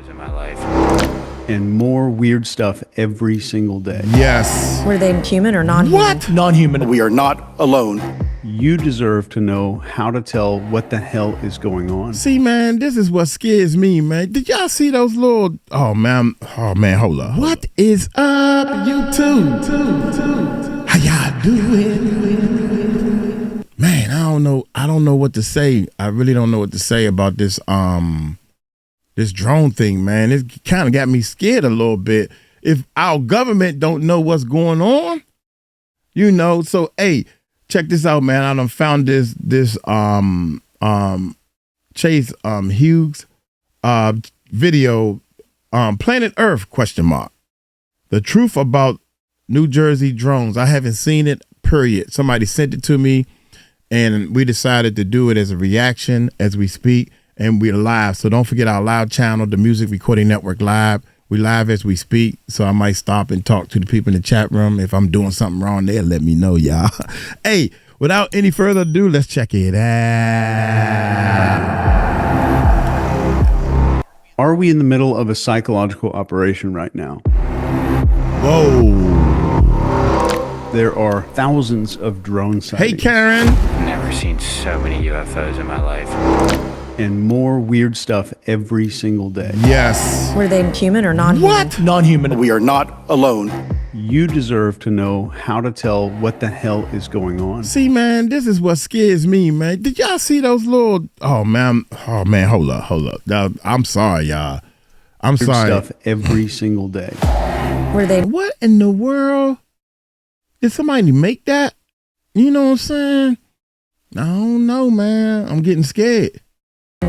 in my life. And more weird stuff every single day. Yes. Were they human or non-human? What? Non-human. We are not alone. You deserve to know how to tell what the hell is going on. See, man, this is what scares me, man. Did y'all see those little... Oh, man, hold up. What is up, YouTube? How y'all doing? Man, I don't know what to say. I really don't know what to say about this this drone thing, man. It kind of got me scared a little bit. If our government don't know what's going on, you know. So, hey, check this out, man. I done found this 𝗟𝗓𝗡𝗞𝗦 video, Planet Earth ? The truth about New Jersey drones. I haven't seen it, period. Somebody sent it to me, and we decided to do it as a reaction as we speak, and we're live. So don't forget our live channel, the Music Recording Network Live. We live as we speak, so I might stop and talk to the people in the chat room. If I'm doing something wrong there, let me know, y'all. Hey, without any further ado, let's check it out. Are we in the middle of a psychological operation right now? Whoa. There are thousands of drone sightings. Hey, Karen. Never seen so many UFOs in my life. And more weird stuff every single day. Yes. Were they human or non-human? What? Non-human. We are not alone. You deserve to know how to tell what the hell is going on. See, man, this is what scares me, man. Did y'all see those little... Oh, man, hold up. Now, I'm sorry, y'all. I'm Weird sorry. Stuff every single day. Were they What in the world? Did somebody make that? You know what I'm saying? I don't know, man. I'm getting scared.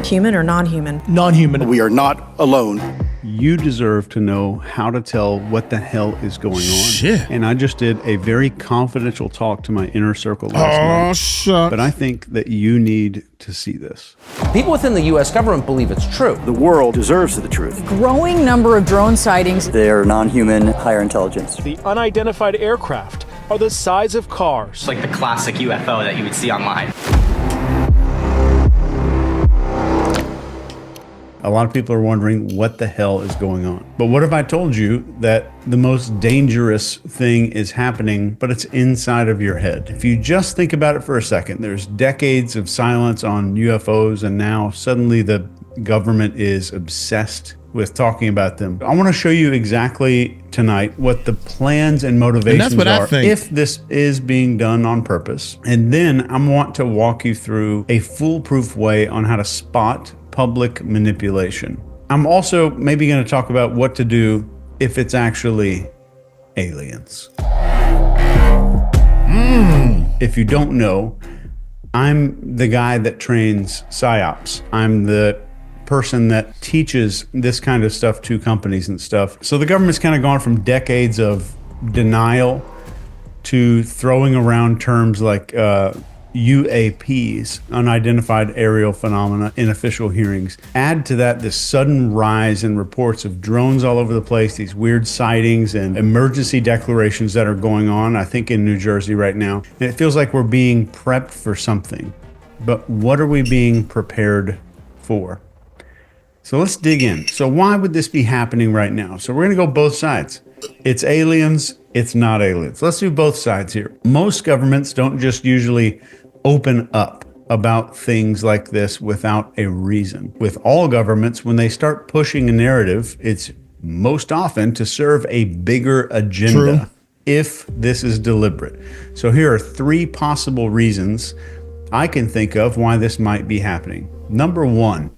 human or non-human? Non-human. We are not alone. You deserve to know how to tell what the hell is going on. Shit. And I just did a very confidential talk to my inner circle last night. Shut. But I think that you need to see this. People within the U.S. government believe it's true. The world deserves the truth. Growing number of drone sightings. They're non-human, higher intelligence. The unidentified aircraft are the size of cars. It's like the classic UFO that you would see online. A lot of people are wondering what the hell is going on. But what if I told you that the most dangerous thing is happening, but it's inside of your head? If you just think about it for a second, there's decades of silence on UFOs, and now suddenly the government is obsessed with talking about them. I want to show you exactly tonight what the plans and motivations are if this is being done on purpose. And then I want to walk you through a foolproof way on how to spot public manipulation. I'm also maybe going to talk about what to do if it's actually aliens. If you don't know, I'm the guy that trains PSYOPs. I'm the person that teaches this kind of stuff to companies and stuff. So the government's kind of gone from decades of denial to throwing around terms like UAPs, unidentified aerial phenomena, in official hearings. Add to that this sudden rise in reports of drones all over the place, these weird sightings and emergency declarations that are going on, I think in New Jersey right now. And it feels like we're being prepped for something. But what are we being prepared for? So let's dig in. So why would this be happening right now? So we're going to go both sides. It's aliens, it's not aliens. Let's do both sides here. Most governments don't just usually open up about things like this without a reason. With all governments, when they start pushing a narrative, it's most often to serve a bigger agenda. True. If this is deliberate. So here are three possible reasons I can think of why this might be happening. Number one,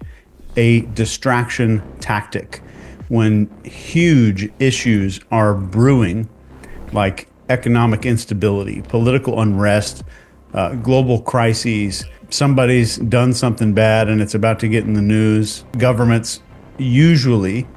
a distraction tactic. When huge issues are brewing, like economic instability, political unrest, global crises, somebody's done something bad and it's about to get in the news, governments usually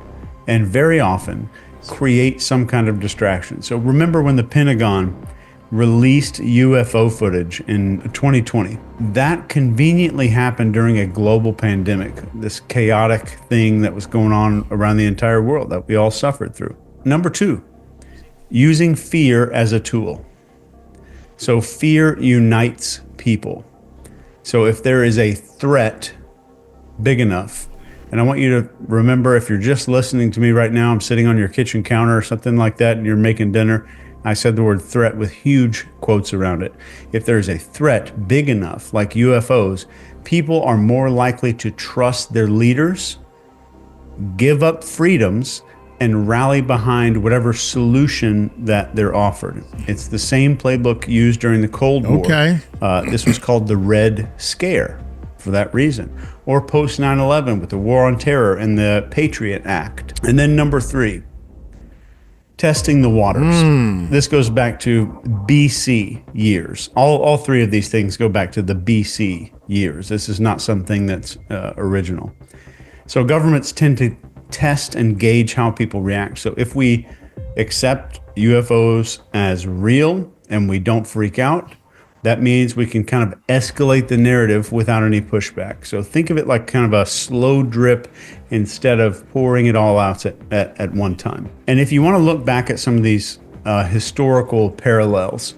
and very often create some kind of distraction. So remember when the Pentagon released UFO footage in 2020. That conveniently happened during a global pandemic, this chaotic thing that was going on around the entire world that we all suffered through. Number two, using fear as a tool. So fear unites people. So if there is a threat big enough And I want you to remember, if you're just listening to me right now, I'm sitting on your kitchen counter or something like that, and you're making dinner. I said the word threat with huge quotes around it. If there's a threat big enough, like UFOs, people are more likely to trust their leaders, give up freedoms, and rally behind whatever solution that they're offered. It's the same playbook used during the Cold War. Okay. This was called the Red Scare for that reason. Or post 9/11 with the War on Terror and the Patriot Act. And then number 3, testing the waters. This goes back to BC years. All 3 of these things go back to the BC years. This is not something that's original. So governments tend to test and gauge how people react. So if we accept UFOs as real and we don't freak out, that means we can kind of escalate the narrative without any pushback. So think of it like kind of a slow drip instead of pouring it all out at one time. And if you want to look back at some of these historical parallels,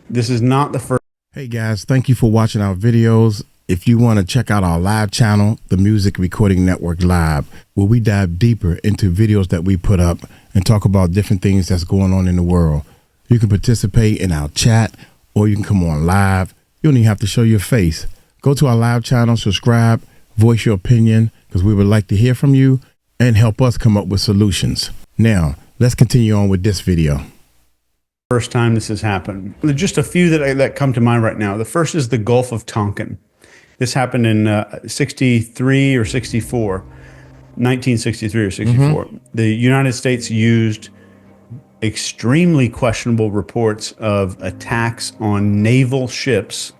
this is not the first. Hey guys, thank you for watching our videos. If you want to check out our live channel, the Music Recording Network Live, where we dive deeper into videos that we put up and talk about different things that's going on in the world. You can participate in our chat, or you can come on live. You don't even have to show your face. Go to our live channel, subscribe, voice your opinion, because we would like to hear from you and help us come up with solutions. Now, let's continue on with this video. First time this has happened. Just a few that come to mind right now. The first is the Gulf of Tonkin. This happened in 63 or 64, 1963 or 64. The United States used extremely questionable reports of attacks on naval ships,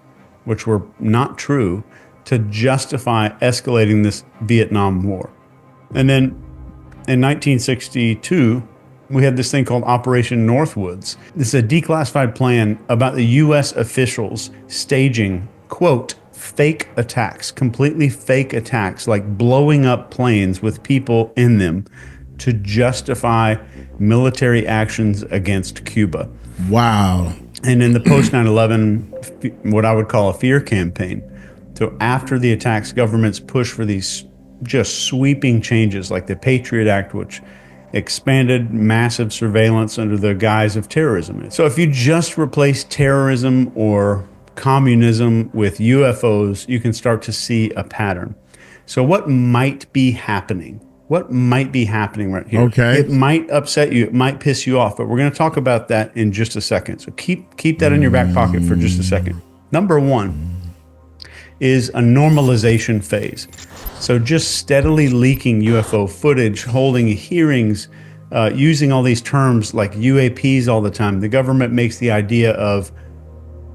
which were not true, to justify escalating this Vietnam War. And then in 1962, we had this thing called Operation Northwoods. This is a declassified plan about the U.S. officials staging, quote, fake attacks, completely fake attacks, like blowing up planes with people in them to justify military actions against Cuba. Wow. And in the post 9/11, what I would call a fear campaign. So after the attacks, governments push for these just sweeping changes like the Patriot Act, which expanded massive surveillance under the guise of terrorism. So if you just replace terrorism or communism with UFOs, you can start to see a pattern. So what might be happening? What might be happening right here? Okay. It might upset you. It might piss you off, but we're going to talk about that in just a second. So keep that in your back pocket for just a second. Number 1 is a normalization phase. So just steadily leaking UFO footage, holding hearings, using all these terms like UAPs all the time. The government makes the idea of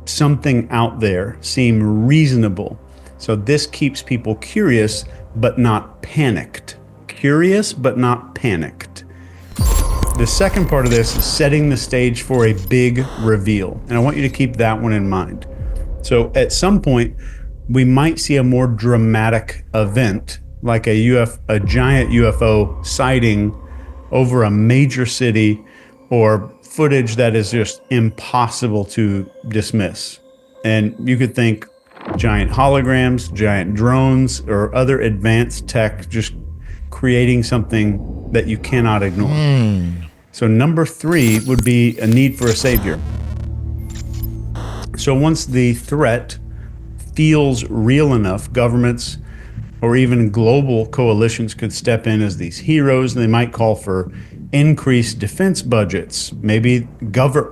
something out there seem reasonable. So this keeps people curious, but not panicked. Curious, but not panicked. The second part of this is setting the stage for a big reveal. And I want you to keep that one in mind. So at some point, we might see a more dramatic event, like a giant UFO sighting over a major city, or footage that is just impossible to dismiss. And you could think giant holograms, giant drones, or other advanced tech just creating something that you cannot ignore. So number 3 would be a need for a savior. So once the threat feels real enough, governments or even global coalitions could step in as these heroes. They might call for increased defense budgets. Maybe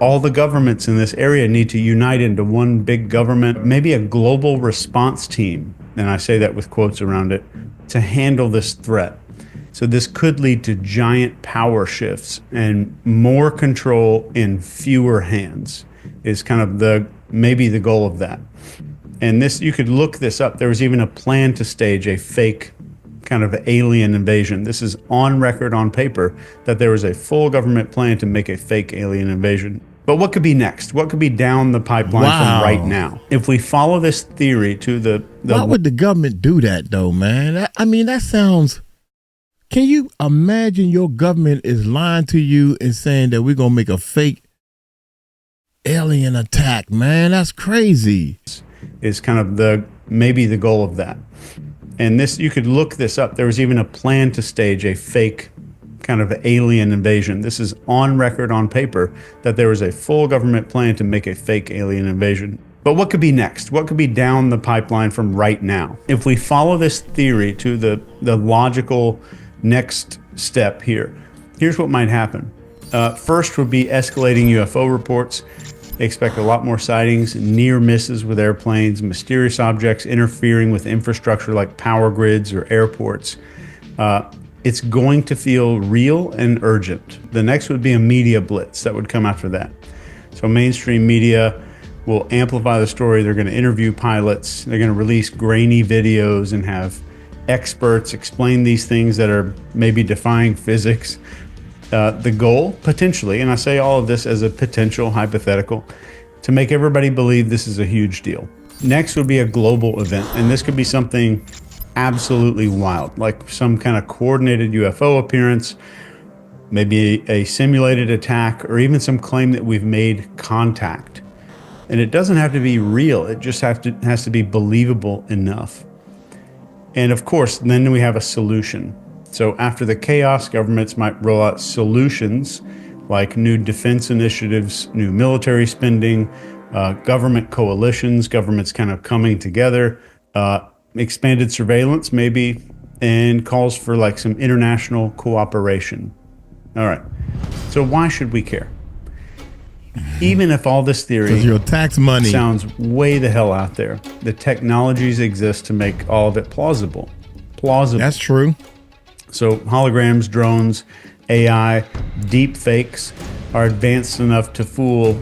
all the governments in this area need to unite into one big government. Maybe a global response team, and I say that with quotes around it, to handle this threat. So this could lead to giant power shifts and more control in fewer hands is kind of maybe the goal of that. And this, you could look this up. There was even a plan to stage a fake kind of alien invasion. This is on record, on paper, that there was a full government plan to make a fake alien invasion. But what could be next? What could be down the pipeline from right now? If we follow this theory to the why would the government do that though, man? I mean, that sounds... Can you imagine your government is lying to you and saying that we're going to make a fake alien attack, man? That's crazy. Is kind of maybe the goal of that. And this, you could look this up. There was even a plan to stage a fake kind of alien invasion. This is on record, on paper, that there was a full government plan to make a fake alien invasion. But what could be next? What could be down the pipeline from right now? If we follow this theory to the logical next step here, here's what might happen. First would be escalating UFO reports. They expect a lot more sightings, near misses with airplanes, mysterious objects interfering with infrastructure like power grids or airports. It's going to feel real and urgent. The next would be a media blitz that would come after that. So mainstream media will amplify the story. They're going to interview pilots. They're going to release grainy videos and have experts explain these things that are maybe defying physics. The goal, potentially, and I say all of this as a potential hypothetical, to make everybody believe this is a huge deal. Next would be a global event, and this could be something absolutely wild, like some kind of coordinated UFO appearance, maybe a simulated attack, or even some claim that we've made contact. And it doesn't have to be real, it just has to be believable enough. And of course, then we have a solution. So after the chaos, governments might roll out solutions like new defense initiatives, new military spending, government coalitions, governments kind of coming together, expanded surveillance maybe, and calls for like some international cooperation. All right, so why should we care? Even if all this theory your tax money sounds way the hell out there, the technologies exist to make all of it plausible. That's true. So holograms, drones, AI, deep fakes are advanced enough to fool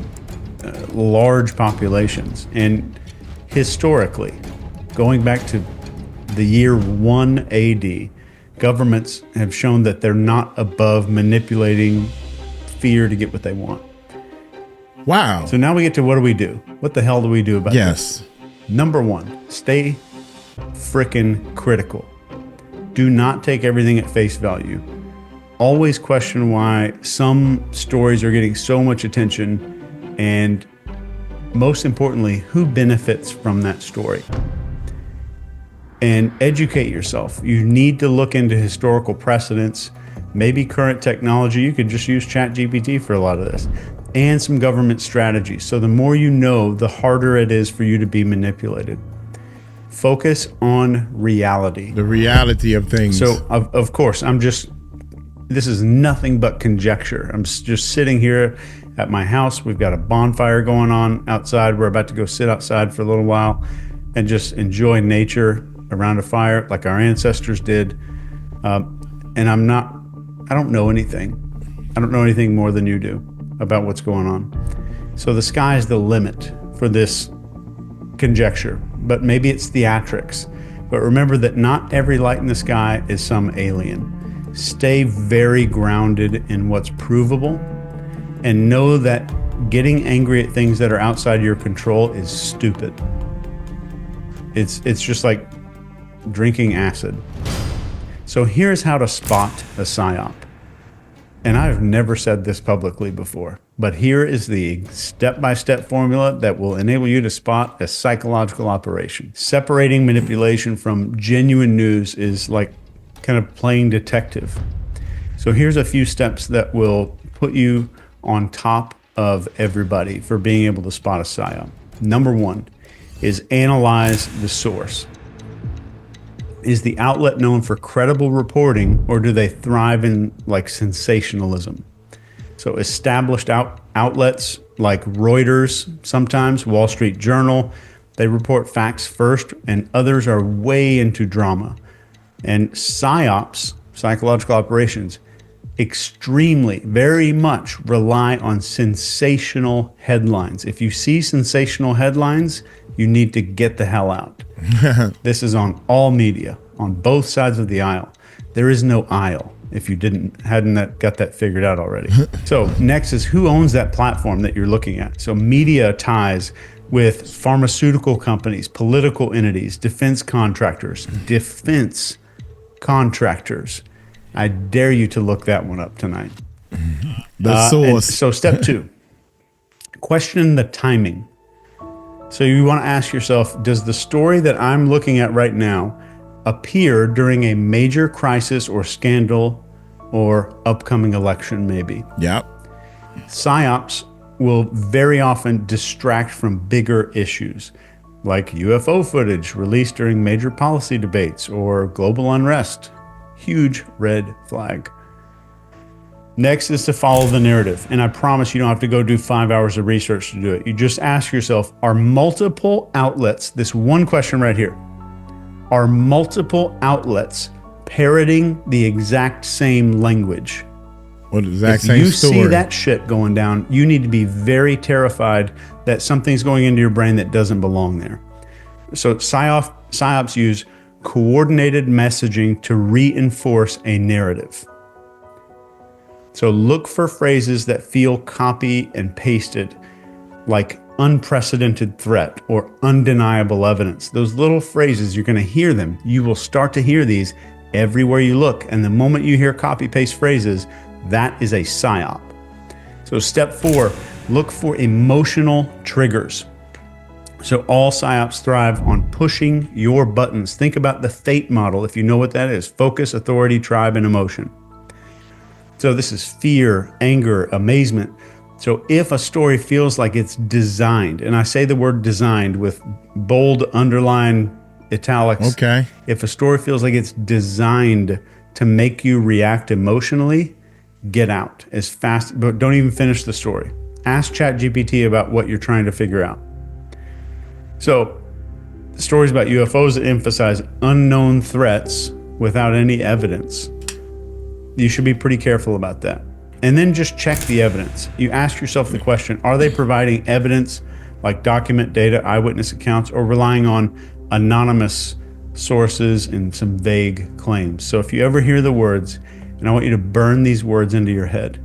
large populations. And historically, going back to the year 1 AD, governments have shown that they're not above manipulating fear to get what they want. Wow. So now we get to what do we do? What the hell do we do about this? Number one, stay frickin' critical. Do not take everything at face value. Always question why some stories are getting so much attention, and most importantly, who benefits from that story. And educate yourself. You need to look into historical precedents, maybe current technology. You could just use ChatGPT for a lot of this, and some government strategies. So the more you know, the harder it is for you to be manipulated. Focus on reality. The reality of things. So, of course, this is nothing but conjecture. I'm just sitting here at my house. We've got a bonfire going on outside. We're about to go sit outside for a little while and just enjoy nature around a fire like our ancestors did. And I don't know anything. I don't know anything more than you do about what's going on. So the sky's the limit for this conjecture, but maybe it's theatrics. But remember that not every light in the sky is some alien. Stay very grounded in what's provable, and know that getting angry at things that are outside your control is stupid. It's just like drinking acid. So here's how to spot a psyop. And I've never said this publicly before, but here is the step-by-step formula that will enable you to spot a psychological operation. Separating manipulation from genuine news is like kind of playing detective. So here's a few steps that will put you on top of everybody for being able to spot a psyop. Number one is analyze the source. Is the outlet known for credible reporting, or do they thrive in like sensationalism? So established outlets like Reuters, sometimes Wall Street Journal, they report facts first, and others are way into drama. And psyops, psychological operations, extremely, very much rely on sensational headlines. If you see sensational headlines, you need to get the hell out. This is on all media, on both sides of the aisle. There is no aisle if you hadn't got that figured out already. So next is who owns that platform that you're looking at. So media ties with pharmaceutical companies, political entities, defense contractors. I dare you to look that one up tonight. The source. So step two, question the timing. So you want to ask yourself, does the story that I'm looking at right now appear during a major crisis or scandal or upcoming election, maybe. Yep. PSYOPs will very often distract from bigger issues, like UFO footage released during major policy debates or global unrest. Huge red flag. Next is to follow the narrative. And I promise you don't have to go do 5 hours of research to do it. You just ask yourself, are multiple outlets, this one question right here, are multiple outlets parroting the exact same language? Or the exact if same you story. see that shit going down, you need to be very terrified that something's going into your brain that doesn't belong there. So PSYOPs use coordinated messaging to reinforce a narrative. So look for phrases that feel copy and pasted, like unprecedented threat or undeniable evidence. Those little phrases, you're going to hear them. You will start to hear these everywhere you look. And the moment you hear copy paste phrases, that is a PSYOP. So step 4, look for emotional triggers. So all PSYOPs thrive on pushing your buttons. Think about the FATE model, if you know what that is: focus, authority, tribe, and emotion. So this is fear, anger, amazement. So if a story feels like it's designed, and I say the word designed with bold, underline, italics. Okay. If a story feels like it's designed to make you react emotionally, get out as fast, but don't even finish the story. Ask ChatGPT about what you're trying to figure out. So stories about UFOs that emphasize unknown threats without any evidence, you should be pretty careful about that. And then just check the evidence. You ask yourself the question, are they providing evidence like document, data, eyewitness accounts, or relying on anonymous sources and some vague claims? So if you ever hear the words, and I want you to burn these words into your head.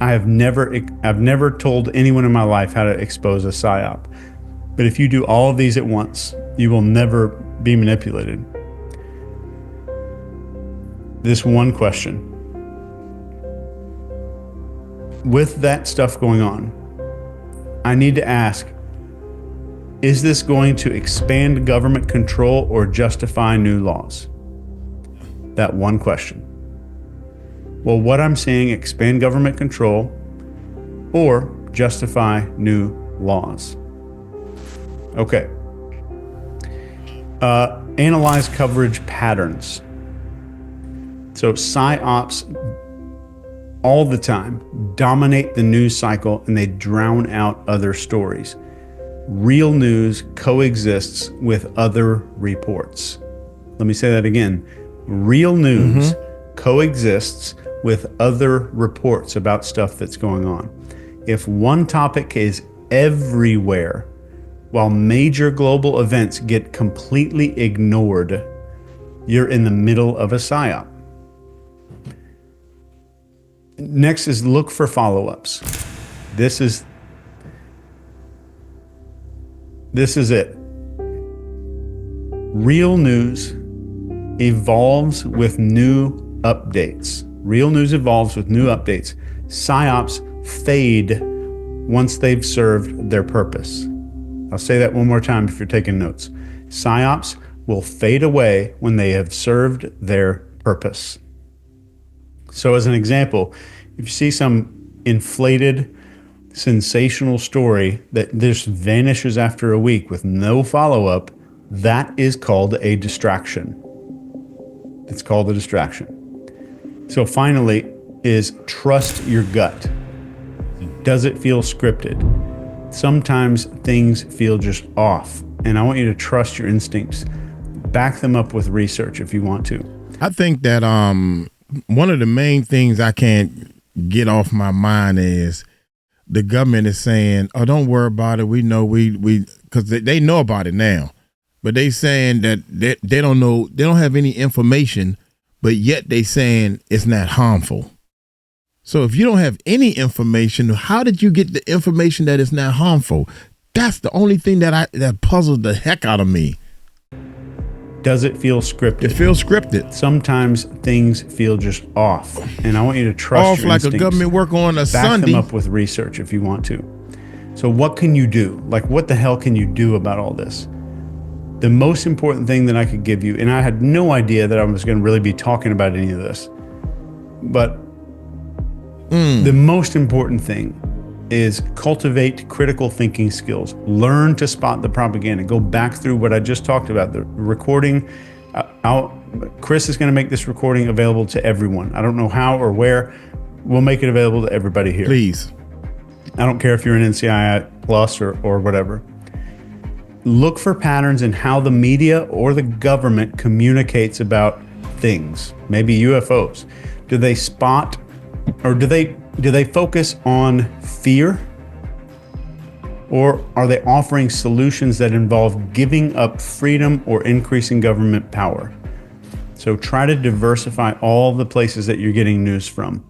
I've never told anyone in my life how to expose a PSYOP. But if you do all of these at once, you will never be manipulated. This one question. With that stuff going on, I need to ask, is this going to expand government control or justify new laws? That one question. Will what I'm saying expand government control or justify new laws? Okay. Analyze coverage patterns. So PSYOPs all the time dominate the news cycle and they drown out other stories. Real news coexists with other reports. Let me say that again. Real news coexists with other reports about stuff that's going on. If one topic is everywhere, while major global events get completely ignored, you're in the middle of a PSYOP. Next is look for follow-ups. This is it. Real news evolves with new updates. Real news evolves with new updates. PSYOPs fade once they've served their purpose. I'll say that one more time if you're taking notes. PSYOPs will fade away when they have served their purpose. So as an example, if you see some inflated, sensational story that just vanishes after a week with no follow-up, that is called a distraction. It's called a distraction. So finally is trust your gut. Does it feel scripted? Sometimes things feel just off, and I want you to trust your instincts. Back them up with research if you want to. I think that one of the main things I can't get off my mind is the government is saying, "Oh, don't worry about it. We know we because they know about it now, but they saying that they don't know, they don't have any information, but yet they saying it's not harmful." So if you don't have any information, how did you get the information that it's not harmful? That's the only thing that puzzles the heck out of me. Does it feel scripted? It feels scripted. Sometimes things feel just off, and I want you to trust off your like instincts. a government work on a Back Sunday. them up with research if you want to. So what can you do? Like, what the hell can you do about all this? The most important thing that I could give you, and I had no idea that I was going to really be talking about any of this, but the most important thing is cultivate critical thinking skills. Learn to spot the propaganda. Go back through what I just talked about, the recording. Chris is going to make this recording available to everyone. I don't know how or where. We'll make it available to everybody here. Please. I don't care if you're an NCII plus or whatever. Look for patterns in how the media or the government communicates about things, maybe UFOs. Do they spot, or do they focus on fear? Or are they offering solutions that involve giving up freedom or increasing government power? So try to diversify all the places that you're getting news from.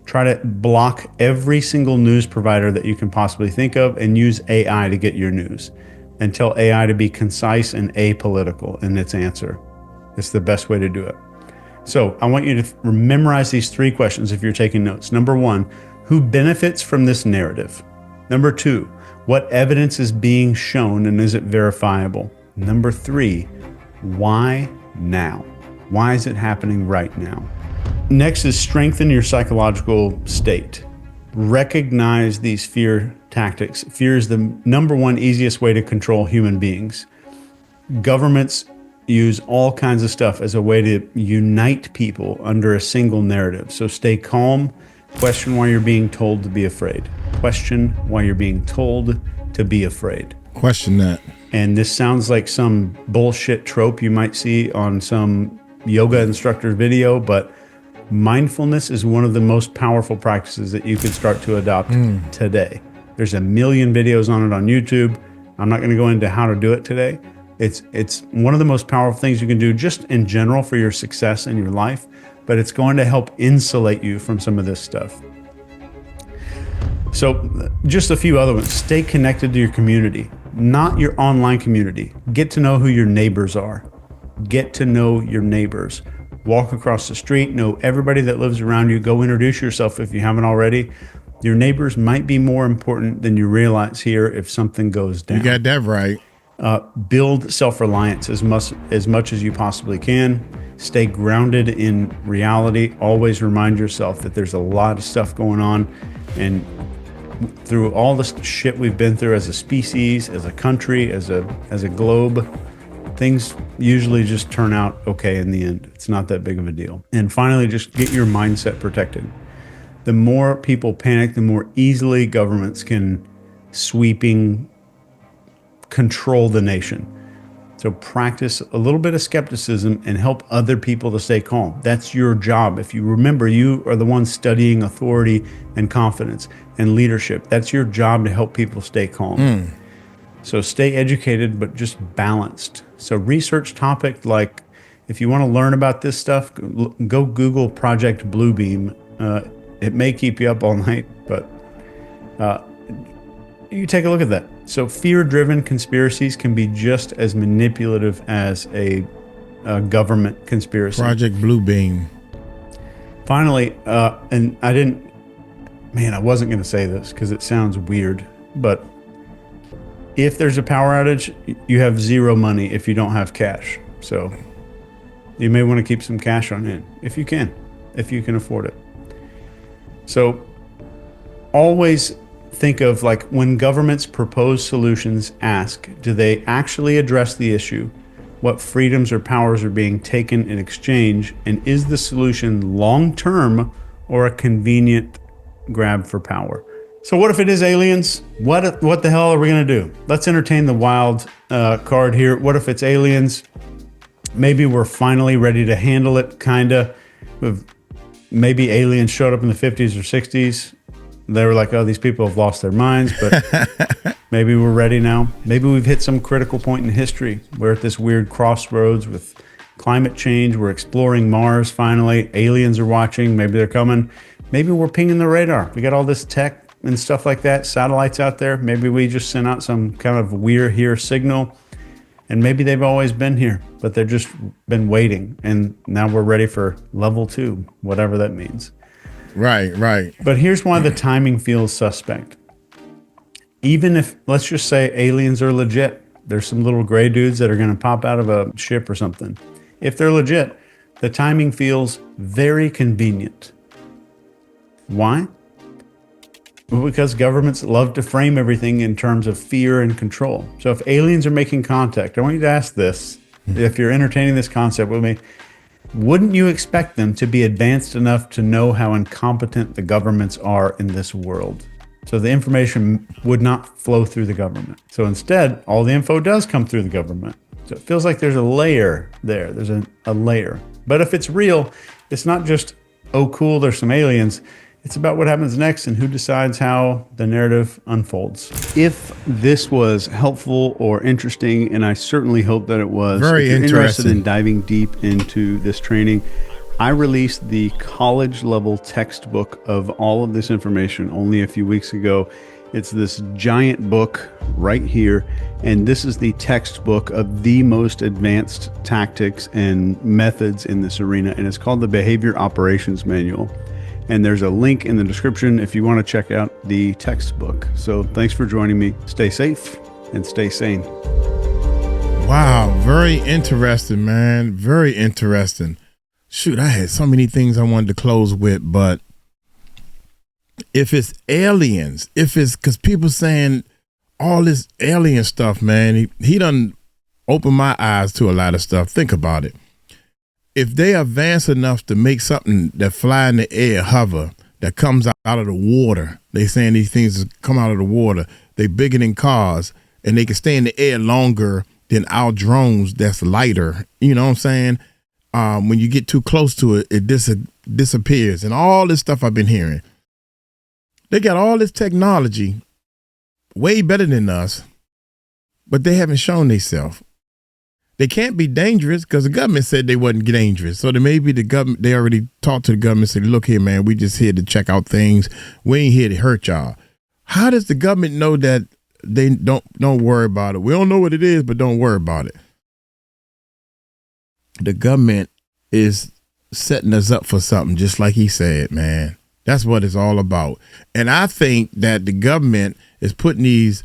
Try to block every single news provider that you can possibly think of and use AI to get your news. And tell AI to be concise and apolitical in its answer. It's the best way to do it. So I want you to memorize these 3 questions if you're taking notes. Number 1, who benefits from this narrative? Number 2, what evidence is being shown and is it verifiable? Number 3, why now? Why is it happening right now? Next is strengthen your psychological state. Recognize these fear tactics. Fear is the number 1 easiest way to control human beings. Governments use all kinds of stuff as a way to unite people under a single narrative. So stay calm. Question why you're being told to be afraid. Question why you're being told to be afraid. Question that. And this sounds like some bullshit trope you might see on some yoga instructor video, but mindfulness is one of the most powerful practices that you could start to adopt today. There's a million videos on it on YouTube. I'm not going to go into how to do it today. It's one of the most powerful things you can do just in general for your success in your life, but it's going to help insulate you from some of this stuff. So just a few other ones. Stay connected to your community, not your online community. Get to know who your neighbors are. Get to know your neighbors. Walk across the street, know everybody that lives around you. Go introduce yourself if you haven't already. Your neighbors might be more important than you realize here if something goes down. You got that right. Build self-reliance as much as you possibly can. Stay grounded in reality. Always remind yourself that there's a lot of stuff going on. And through all the shit we've been through as a species, as a country, as a globe, things usually just turn out okay in the end. It's not that big of a deal. And finally, just get your mindset protected. The more people panic, the more easily governments can sweeping control the nation. So practice a little bit of skepticism and help other people to stay calm. That's your job. If you remember, you are the one studying authority and confidence and leadership. That's your job to help people stay calm. So stay educated, but just balanced. So research topic, like if you want to learn about this stuff, go Google Project Bluebeam. It may keep you up all night, but you take a look at that. So fear-driven conspiracies can be just as manipulative as a government conspiracy. Project Bluebeam. Finally, and I wasn't going to say this because it sounds weird, but if there's a power outage, you have zero money if you don't have cash. So you may want to keep some cash on hand if you can afford it. So always think of, like, when governments propose solutions, ask, do they actually address the issue? What freedoms or powers are being taken in exchange? And is the solution long-term or a convenient grab for power? So what if it is aliens? What the hell are we going to do? Let's entertain the wild card here. What if it's aliens? Maybe we're finally ready to handle it, kind of. Maybe aliens showed up in the 50s or 60s. They were like, oh, these people have lost their minds, but maybe we're ready now. Maybe we've hit some critical point in history. We're at this weird crossroads with climate change. We're exploring Mars finally. Aliens are watching. Maybe they're coming. Maybe we're pinging the radar. We got all this tech and stuff like that, satellites out there. Maybe we just sent out some kind of we're here signal, and maybe they've always been here, but they've just been waiting. And now we're ready for level 2, whatever that means. Right. But here's why the timing feels suspect. Even if, let's just say aliens are legit, There's some little gray dudes that are going to pop out of a ship or something. If they're legit, the timing feels very convenient. Why? Well, because governments love to frame everything in terms of fear and control. So if aliens are making contact, I want you to ask this. If you're entertaining this concept with me, wouldn't you expect them to be advanced enough to know how incompetent the governments are in this world? So the information would not flow through the government. So instead, all the info does come through the government. So it feels like there's a layer there. There's a layer. But if it's real, it's not just, oh, cool, there's some aliens. It's about what happens next and who decides how the narrative unfolds. If this was helpful or interesting, and I certainly hope that it was, very if you're interested interesting in diving deep into this training, I released the college level textbook of all of this information only a few weeks ago. It's this giant book right here, and this is the textbook of the most advanced tactics and methods in this arena, and it's called the Behavior Operations Manual. And there's a link in the description if you want to check out the textbook. So thanks for joining me. Stay safe and stay sane. Wow, very interesting, man. Very interesting. Shoot, I had so many things I wanted to close with, but if it's aliens, if it's because people saying all this alien stuff, man, he done opened my eyes to a lot of stuff. Think about it. If they advance enough to make something that fly in the air, hover, that comes out of the water, they saying these things come out of the water, they bigger than cars, and they can stay in the air longer than our drones that's lighter. You know what I'm saying? When you get too close to it, it disappears. And all this stuff I've been hearing. They got all this technology way better than us, but they haven't shown themselves. They can't be dangerous because the government said they wasn't dangerous. So maybe the government, they already talked to the government and said, look here, man, we just here to check out things. We ain't here to hurt y'all. How does the government know that they don't worry about it? We don't know what it is, but don't worry about it. The government is setting us up for something, just like he said, man. That's what it's all about. And I think that the government is putting these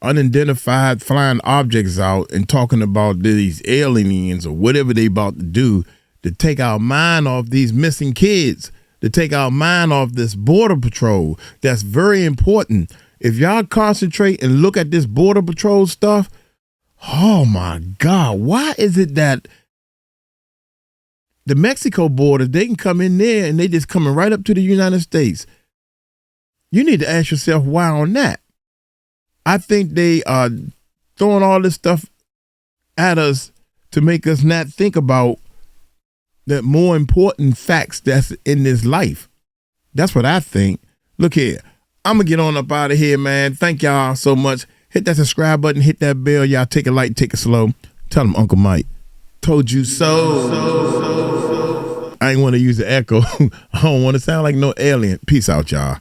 unidentified flying objects out and talking about these aliens or whatever they about to do to take our mind off these missing kids, to take our mind off this border patrol. That's very important. If y'all concentrate and look at this border patrol stuff, oh my God, why is it that the Mexico border, they can come in there and they just coming right up to the United States? You need to ask yourself why on that. I think they are throwing all this stuff at us to make us not think about the more important facts that's in this life. That's what I think. Look here, I'm going to get on up out of here, man. Thank y'all so much. Hit that subscribe button, hit that bell. Y'all take it light, take it slow. Tell them Uncle Mike told you so. I ain't want to use the echo. I don't want to sound like no alien. Peace out, y'all.